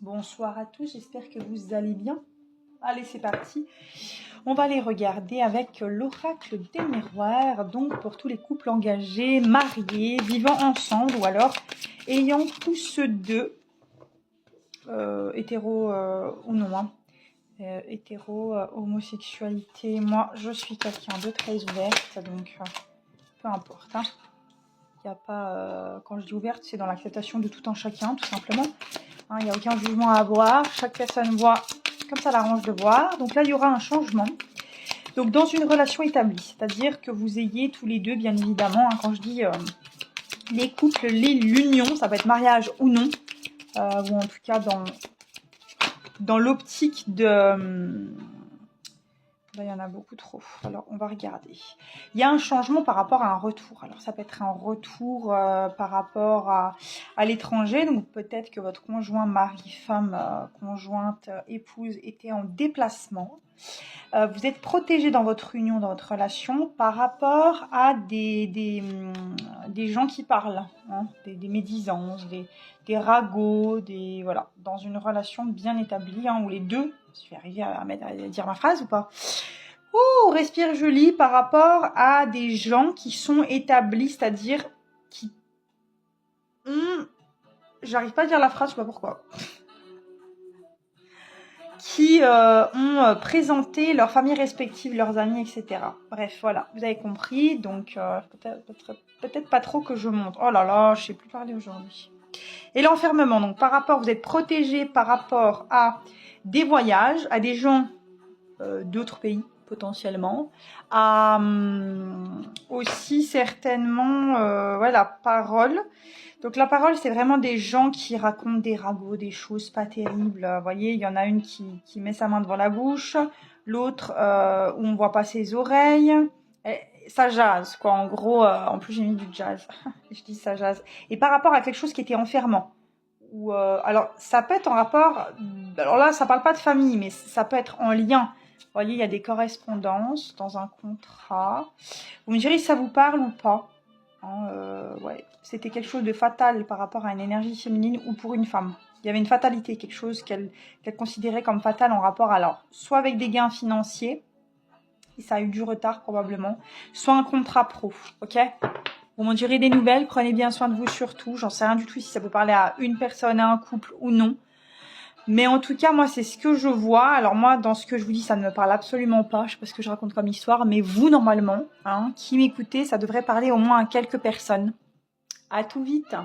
Bonsoir à tous, j'espère que vous allez bien. Allez, c'est parti. On va les regarder avec l'oracle des miroirs, donc pour tous les couples engagés, mariés, vivant ensemble ou alors ayant tous deux, hétéro ou non, hein. Hétéro, homosexualité. Moi, je suis quelqu'un de très ouverte, donc peu importe. Hein. Il n'y a pas, quand je dis ouverte, c'est dans l'acceptation de tout un chacun, tout simplement. Il n'y a aucun jugement à avoir. Chaque personne voit comme ça l'arrange de voir. Donc là, il y aura un changement. Donc dans une relation établie, c'est-à-dire que vous ayez tous les deux, bien évidemment, hein, quand je dis les couples, l'union, ça peut être mariage ou non, ou en tout cas dans l'optique de... Là, il y en a beaucoup trop. Alors, on va regarder. Il y a un changement par rapport à un retour. Alors, ça peut être un retour par rapport à l'étranger. Donc, peut-être que votre conjoint, mari, femme, conjointe, épouse était en déplacement. Vous êtes protégé dans votre union, dans votre relation, par rapport à des gens qui parlent, hein, des médisances, des ragots, voilà, dans une relation bien établie, hein, où les deux, je vais arriver à dire ma phrase ou pas? Ouh, respire joli par rapport à des gens qui sont établis, c'est-à-dire qui ont, j'arrive pas à dire la phrase, je sais pas pourquoi, qui ont présenté leurs familles respectives, leurs amis, etc. Bref, voilà, vous avez compris, donc peut-être pas trop que je monte. Oh là là, je sais plus parler aujourd'hui. Et l'enfermement, donc par rapport, vous êtes protégé par rapport à des voyages, à des gens d'autres pays potentiellement, à aussi certainement la parole. Donc la parole, c'est vraiment des gens qui racontent des ragots, des choses pas terribles. Vous voyez, il y en a une qui met sa main devant la bouche, l'autre où on voit pas ses oreilles. Et ça jase, quoi. En gros, en plus j'ai mis du jazz. Je dis ça jase. Et par rapport à quelque chose qui était enfermant. Ou alors ça peut être en rapport. Alors là, ça parle pas de famille, mais ça peut être en lien. Vous voyez, il y a des correspondances dans un contrat. Vous me direz si ça vous parle ou pas. Hein, ouais, c'était quelque chose de fatal par rapport à une énergie féminine ou pour une femme. Il y avait une fatalité, quelque chose qu'elle considérait comme fatal en rapport alors, soit avec des gains financiers, et ça a eu du retard probablement, soit un contrat pro, ok? Vous m'en direz des nouvelles, prenez bien soin de vous surtout, j'en sais rien du tout si ça peut parler à une personne, à un couple ou non. Mais en tout cas, moi, c'est ce que je vois. Alors moi, dans ce que je vous dis, ça ne me parle absolument pas. Je sais pas ce que je raconte comme histoire, mais vous, normalement, hein, qui m'écoutez, ça devrait parler au moins à quelques personnes. À tout vite.